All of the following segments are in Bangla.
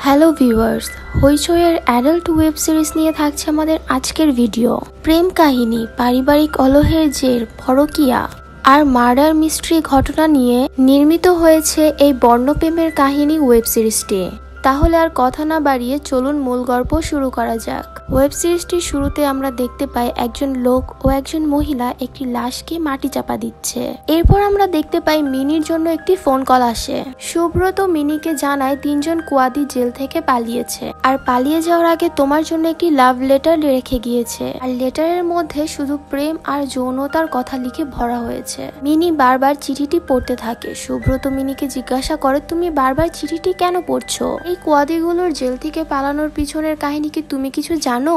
হ্যালো ভিউয়ার্স, হইচইয়ের অ্যাডাল্ট ওয়েব সিরিজ নিয়ে থাকছে আমাদের আজকের ভিডিও। প্রেম কাহিনী, পারিবারিক কলহের জের, পরকীয়া আর মার্ডার মিস্ট্রি ঘটনা নিয়ে নির্মিত হয়েছে এই বর্ণপ্রেমের কাহিনী ওয়েব সিরিজটি। তাহলে আর কথা না বাড়িয়ে চলুন মূল গল্প শুরু করা যাক। ওয়েব সিরিজটির শুরুতে আমরা দেখতে পাই একজন লোক ও একজন মহিলা একটি লাশকে মাটি চাপা দিচ্ছে। এরপর আমরা দেখতে পাই মিনির জন্য একটি ফোন কল আসে। সুব্রত মিনিকে জানায় 3 জন কুয়াদি জেল থেকে পালিয়েছে, আর পালিয়ে যাওয়ার আগে তোমার জন্য একটি লাভ লেটার রেখে গিয়েছে, আর লেটারের মধ্যে শুধু প্রেম আর যৌনতার কথা লিখে ভরা হয়েছে। মিনি বারবার চিঠিটি পড়তে থাকে। সুব্রত মিনিকে জিজ্ঞাসা করে, তুমি বারবার চিঠিটি কেন পড়ছো? এই কুয়াদিগুলোর জেল থেকে পালানোর পিছনের কাহিনী কি তুমি কিছু জানো?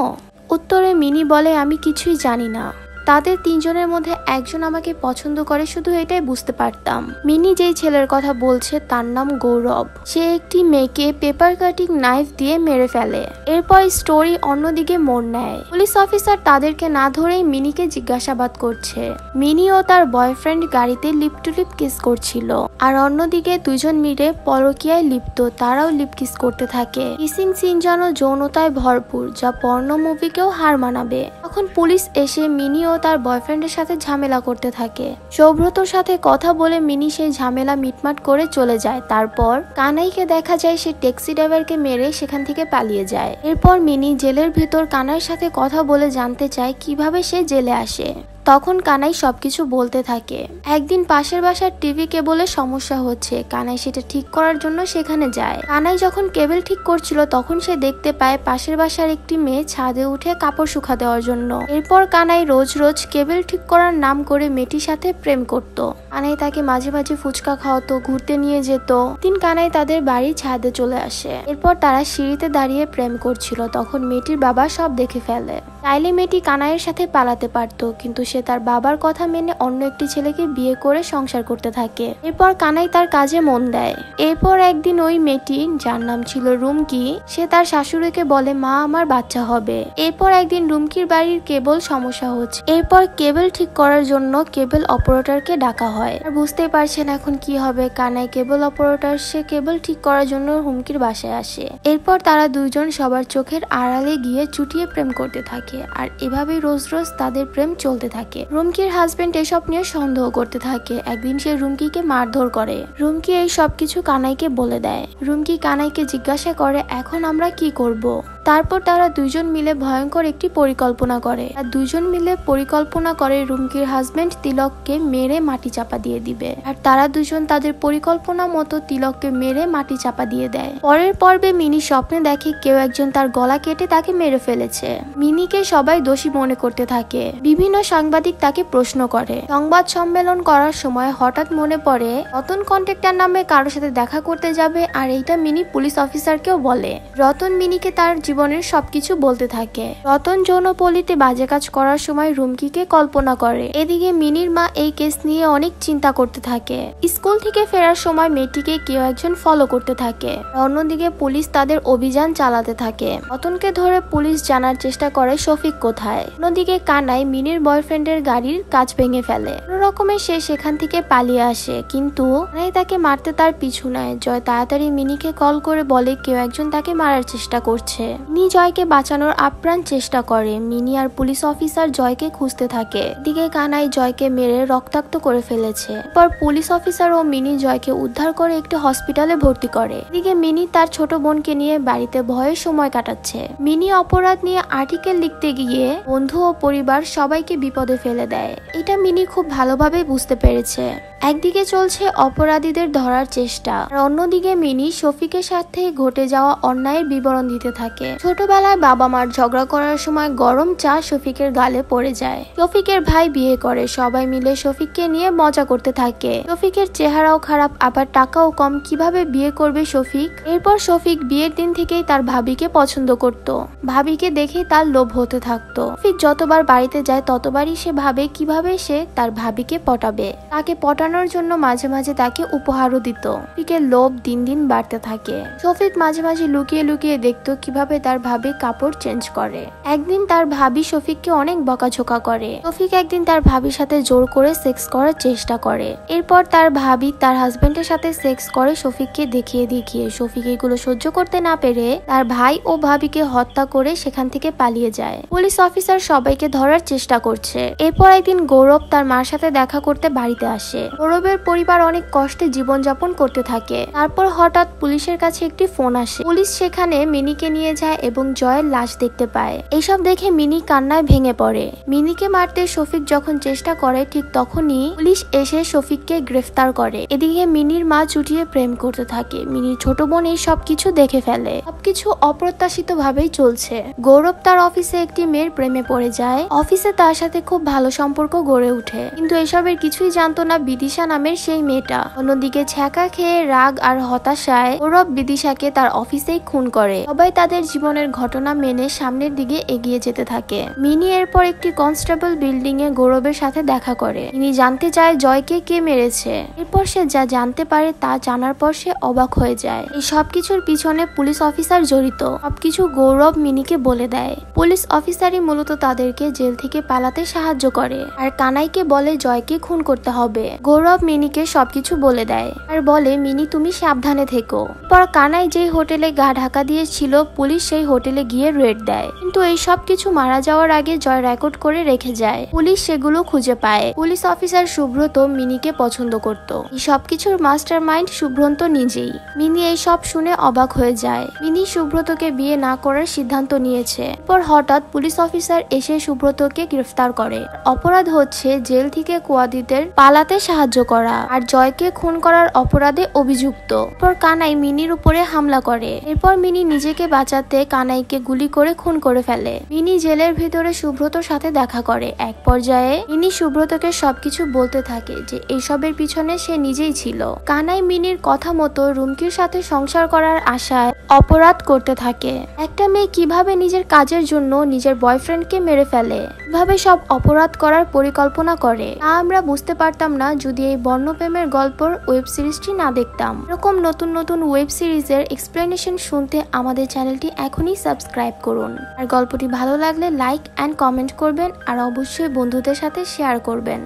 উত্তরে মিনি বলে, আমি কিছুই জানি না। তাদের 3 জনের মধ্যে একজন আমাকে পছন্দ করে, শুধু এটাই বুঝতে পারতাম। মিনি যেই ছেলের কথা বলছে তার নাম গৌরব। সে একটি মেয়েকে পেপার কাটিং নাইফ দিয়ে মেরে ফেলে। এরপর স্টোরি অন্যদিকে মোড় নেয়। পুলিশ অফিসার তাদেরকে না ধরেই মিনিকে জিজ্ঞাসাবাদ করছে। মিনি ও তার বয়ফ্রেন্ড গাড়িতে লিপ টু লিপ কিস করছিল, আর অন্যদিকে 2 জন মিলে পরকীয়ায় লিপ্ত, তারাও লিপ কিস করতে থাকে। কিসিং সিন যেন যৌনতায় ভরপুর, যা পর্ন মুভিকেও হার মানাবে। তখন পুলিশ এসে মিনি ও তার বয়ফ্রেন্ডের সাথে ঝামেলা করতে থাকে। সৌব্রতর সাথে কথা বলে মিনি সেই ঝামেলা মিটমাট করে চলে যায়। তারপর কানাইকে দেখা যায় সে ট্যাক্সি ড্রাইভারকে মেরে সেখান থেকে পালিয়ে যায়। এরপর মিনি জেলের ভেতর কানাইয়ের সাথে কথা বলে জানতে চায় কিভাবে সে জেলে আসে। তখন কানাই সবকিছু বলতে থাকে। একদিন পাশের বাসার টিভি কেবলের সমস্যা হচ্ছে, কানাই সেটা ঠিক করার জন্য সেখানে যায়। কানাই যখন কেবল ঠিক করছিল তখন সে দেখতে পায় পাশের বাসার একটি মেয়ে ছাদে উঠে কাপড় শুকা দেওয়ার জন্য। এরপর কানাই রোজ রোজ কেবল ঠিক করার নাম করে মেয়েটির সাথে প্রেম করত। কানাই তাকে মাঝে মাঝে ফুচকা খাওয়াতো, ঘুরতে নিয়ে যেত। দিন কানাই তাদের বাড়ির ছাদে চলে আসে। এরপর তারা সিঁড়িতে দাঁড়িয়ে প্রেম করছিল। তখন মেয়েটির বাবা সব দেখে ফেলে। চাইলে মেয়েটি কানাইয়ের সাথে পালাতে পারত, কিন্তু সে তার বাবার কথা মেনে অন্য একটি ছেলেকে বিয়ে করে সংসার করতে থাকে। এরপর কানাই তার কাজে মন দেয়। এরপর একদিন ওই মেয়েটি, যার নাম ছিল রুমকি, সে তার শাশুড়িকে বলে, মা আমার বাচ্চা হবে। এরপর একদিন রুমকির বাড়ির কেবল সমস্যা হচ্ছে। এরপর কেবল ঠিক করার জন্য কেবল অপারেটরকে ডাকা হয়। আর বুঝতেই পারছেন এখন কি হবে। কানাই কেবল অপারেটর, সে কেবল ঠিক করার জন্য রুমকির বাসায় আসে। এরপর তারা 2 জন সবার চোখের আড়ালে গিয়ে চুটিয়ে প্রেম করতে থাকে, আর এভাবেই রোজ রোজ তাদের প্রেম চলতে থাকে। রুমকির হাজবেন্ড এসব নিয়ে সন্দেহ করতে থাকে। একদিন সে রুমকিকে মারধর করে। রুমকি এই সবকিছু কানাইকে বলে দেয়। রুমকি কানাইকে জিজ্ঞাসা করে, এখন আমরা কি করব? তারপর তারা 2 জন মিলে ভয়ঙ্কর একটি পরিকল্পনা করে। আর 2 জন মিলে পরিকল্পনা করে রুমকির হাজবেন্ড তিলককে মেরে মাটি চাপা দিয়ে দিবে। আর তারা 2 জন তাদের পরিকল্পনা মতো তিলককে মেরে মাটি চাপা দিয়ে দেয়। পরের পর্বে মিনি স্বপ্নে দেখে কেউ একজন তার গলা কেটে তাকে মেরে ফেলেছে। মিনিকে সবাই দোষী মনে করতে থাকে। বিভিন্ন সাংবাদিক তাকে প্রশ্ন করে। সংবাদ সম্মেলন করার সময় হঠাৎ মনে পড়ে রতন কন্ট্রাক্টর নামে কারোর সাথে দেখা করতে যাবে, আর এইটা মিনি পুলিশ অফিসারকেও বলে। রতন মিনিকে তার জীবনের সবকিছু বলতে থাকে। রতন যৌনপল্লীতে বাজে কাজ করার সময় রুমকিকে কল্পনা করে। এদিকে মিনির মা এই কেস নিয়ে অনেক চিন্তা করতে থাকে। স্কুল থেকে ফেরার সময় মেয়েটিকে কেউ একজন ফলো করতে থাকে। অন্যদিকে পুলিশ তাদের অভিযান চালাতে থাকে। রতনকে ধরে পুলিশ জানার চেষ্টা করে শফিক কোথায়। অন্যদিকে কানাই মিনির বয়ফ্রেন্ডের গাড়ির কাঁচ ভেঙে ফেলে। কোনো রকমে সে সেখান থেকে পালিয়ে আসে, কিন্তু কানাই তাকে মারতে তার পিছু নেয়। জয় তাড়াতাড়ি মিনিকে কল করে বলে কেউ একজন তাকে মারার চেষ্টা করছে। মিনি জয়কে বাঁচানোর আপ্রাণ চেষ্টা করে। মিনি আর পুলিশ অফিসার জয়কে খুঁজতে থাকে। এদিকে কানাই জয়কে মেরে রক্তাক্ত করে ফেলেছে। এরপর পুলিশ অফিসার ও মিনি জয়কে উদ্ধার করে একটি হসপিটালে ভর্তি করে। এদিকে মিনি তার ছোট বোনকে নিয়ে বাড়িতে ভয়ে সময় কাটাচ্ছে। মিনি অপরাধ নিয়ে আর্টিকেল লিখতে গিয়ে বন্ধু ও পরিবার সবাইকে বিপদে ফেলে দেয়। এটা মিনি খুব ভালোভাবে বুঝতে পেরেছে। একদিকে চলছে অপরাধীদের ধরার চেষ্টা, আর অন্যদিকে মিনি শফিকের সাথে ঘটে যাওয়া অন্যায়ের বিবরণ দিতে থাকে। ছোটবেলায় বাবা মার ঝগড়া করার সময় গরম চা শফিকের গালে পড়ে যায়। শফিকের ভাই বিয়ে করে। সবাই মিলে শফিককে নিয়ে মজা করতে থাকে। শফিকের চেহারাও খারাপ, আবার টাকাও কম, কিভাবে বিয়ে করবে শফিক? এরপর শফিক বিয়ের দিন থেকেই তার ভাবিকে পছন্দ করত। ভাবিকে দেখেই তার লোভ হতে থাকতো। শফিক যতবার বাড়িতে যায় ততবারই সে ভাবে কিভাবে সে তার ভাবিকে পটাবে। তাকে পটানোর বাঁচানোর জন্য মাঝে মাঝে তাকে উপহারও দিত। শফিকের লোভ দিন দিন বাড়তে থাকে। শফিক মাঝে মাঝে লুকিয়ে লুকিয়ে দেখতো কিভাবে তার ভাবি কাপড় চেঞ্জ করে। একদিন তার ভাবি শফিককে অনেক বকাঝোকা করে। শফিক একদিন তার ভাবির সাথে জোর করে সেক্স করার চেষ্টা করে। এরপর তার ভাবি তার হাজবেন্ডের সাথে সেক্স করে শফিককে দেখিয়ে দেখিয়ে। শফিক এগুলো সহ্য করতে না পেরে তার ভাই ও ভাবিকে হত্যা করে সেখান থেকে পালিয়ে যায়। পুলিশ অফিসার সবাইকে ধরার চেষ্টা করছে। এরপর একদিন গৌরব তার মার সাথে দেখা করতে বাড়িতে আসে। গৌরবের পরিবার অনেক কষ্টে জীবনযাপন করতে থাকে। তারপর হঠাৎ পুলিশের কাছে একটি ফোন আসে। পুলিশ সেখানে মিনিকে নিয়ে যায় এবং জয়ের লাশ দেখতে পায়। এইসব দেখে মিনি কান্নায় ভেঙে পড়ে। মিনিকে মারতে শফিক যখন চেষ্টা করে ঠিক তখনই পুলিশ এসে শফিককে গ্রেফতার করে। এদিকে মিনির মা চুটিয়ে প্রেম করতে থাকে। মিনির ছোট বোন এই সবকিছু দেখে ফেলে। সবকিছু অপ্রত্যাশিত ভাবেই চলছে। গৌরব তার অফিসে একটি মেয়ের প্রেমে পড়ে যায়। অফিসে তার সাথে খুব ভালো সম্পর্ক গড়ে ওঠে, কিন্তু এসবের কিছুই জানতো না বিদিশা নামের সেই মেয়েটা। অন্যদিকে ছ্যাঁকা খেয়ে রাগ আর হতাশায় গৌরব বিদিশাকে তার অফিসেই খুন করে। সবাই তাদের জীবনের ঘটনা মেনে সামনের দিকে এগিয়ে যেতে থাকে। মিনি এরপর একটি কনস্টেবল বিল্ডিং এ গৌরবের সাথে দেখা করে। তিনি জানতে চায় জয়কে কে মেরেছে। এরপর সে যা জানতে পারে তা জানার পর সে অবাক হয়ে যায়। এই সবকিছুর পিছনে পুলিশ অফিসার জড়িত। সবকিছু গৌরব মিনিকে বলে দেয়। পুলিশ অফিসারই মূলত তাদেরকে জেল থেকে পালাতে সাহায্য করে আর কানাইকে বলে জয়কে খুন করতে হবে। গৌরব মিনিকে সবকিছু বলে দেয় আর বলে মিনি তুমি সাবধানে থেকো। পর কানাই যেই হোটেলে গা ঢাকা দিয়েছিল পুলিশ সেই হোটেলে গিয়ে রেড দেয়, কিন্তু এই সব কিছু মারা যাওয়ার আগে জয় রেকর্ড করে রেখে যায়। পুলিশ সেগুলো খুঁজে পায়। পুলিশ অফিসার সুব্রত মিনিকে পছন্দ করত। এই সবকিছুর মাস্টার মাইন্ড সুব্রত নিজেই। মিনি এই সব শুনে অবাক হয়ে যায়। মিনি সুব্রতকে বিয়ে না করার সিদ্ধান্ত নিয়েছে। পর হঠাৎ পুলিশ অফিসার এসে সুব্রতকে গ্রেফতার করে। অপরাধ হচ্ছে জেল থেকে কুয়াদিদের পালাতে সাহায্য করা আর জয়কে খুন করার অপরাধে অভিযুক্ত। পর কানাই মিনির উপরে হামলা করে। এরপর মিনি নিজেকে বাঁচাতে কানাইকে গুলি করে খুন করে ফেলে। মিনি জেলের ভিতরে সুব্রতর সাথে দেখা করে। এক পর্যায়ে মিনি সুব্রতকে সবকিছু বলতে থাকে যে এইসবের পিছনে সে নিজেই ছিল। কানাই মিনির কথা মতো রুমকির সাথে সংসার করার আশায় অপরাধ করতে থাকে। একটা মেয়ে কিভাবে নিজের কাজের জন্য নিজের বয়ফ্রেন্ডকে মেরে ফেলে, কিভাবে সব অপরাধ করার পরিকল্পনা করে তা আমরা বুঝতে পারতাম না যদি এই বর্ণপ্রেমের গল্পর ওয়েব সিরিজটি না দেখতাম। এরকম নতুন নতুন ওয়েব সিরিজের এক্সপ্লেনেশন শুনতে আমাদের চ্যানেলটি এখনই সাবস্ক্রাইব করুন। আর গল্পটি ভালো লাগলে লাইক এন্ড কমেন্ট করবেন আর অবশ্যই বন্ধুদের সাথে শেয়ার করবেন।